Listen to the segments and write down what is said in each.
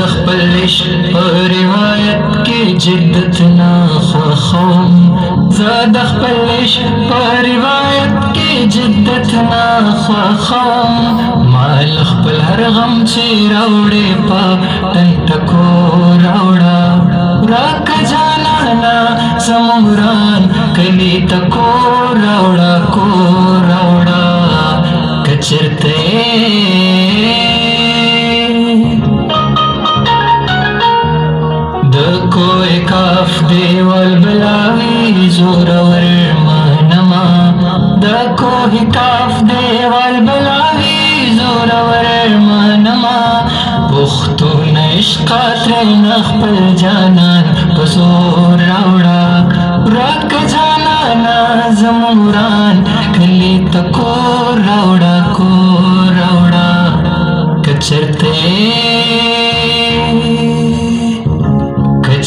خپل عشق روایت کی جدت نا خوخم زاد خپل عشق روایت کی جدت نا خوخم مال خپل هر غم چی راوڑے پا تنتکو راوڑا راک جانانا سموران کلی تکو راوڑا کو راوڑا کچرتے کوئی کاف دیوال بلاوی زورور مانما دا کوئی کاف دیوال بلاوی زورور مانما پختون عشقات رینخ پل جانان بزور راوڑا راک جانانا زموران کلی تکو راوڑا کو راوڑا کچرتے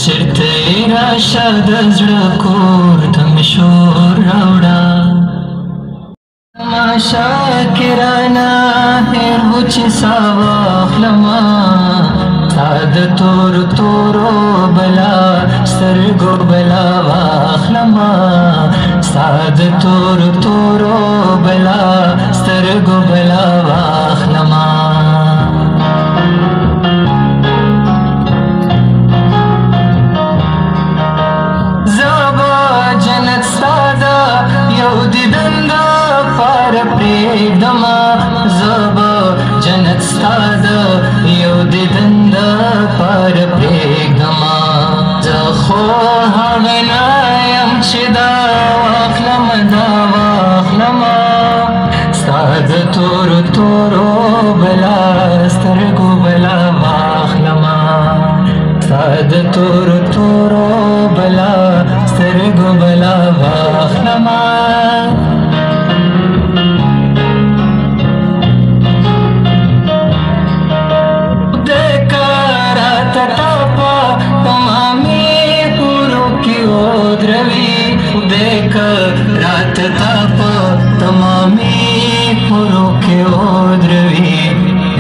چرته راشه د زړه کور ته مې شور راوړه تماشا کې رانه هېر و چې سا واخلمه ستا د تورو تورو بلا سترګو بلا واخلمه ستا د تورو تورو بلا سترګو بلا واخلمه پریدما زبا جنت ستاد یو دیدن دا پار پریدما زخو هغنایم چی دا واخلم ستاد تورو تورو بلا سترگو بلا واخلما ستاد تورو تورو بلا سترگو بلا واخلما رات تاپ تمامی پورو کے اودروی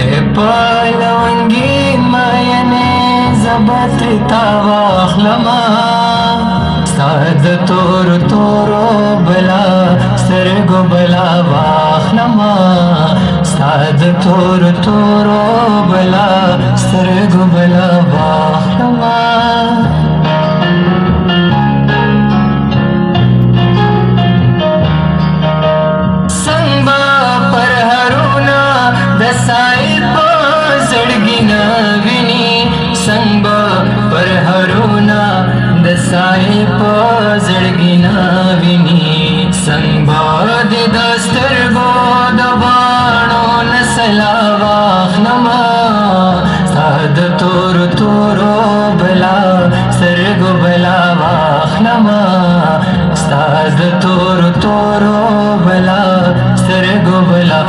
اے پالونگی ماینے زبط تاواخلما ستاد تور تورو بلا سترگو بلا واخلما ستاد تور تورو بلا سترگو بلا واخلما سائے پا زڑگینا وینی سنگ باد دسترگو دبانو نسلا واخلما ساد تورو تورو بلا سرگو بلا واخلما ساد تورو تورو بلا سرگو بلا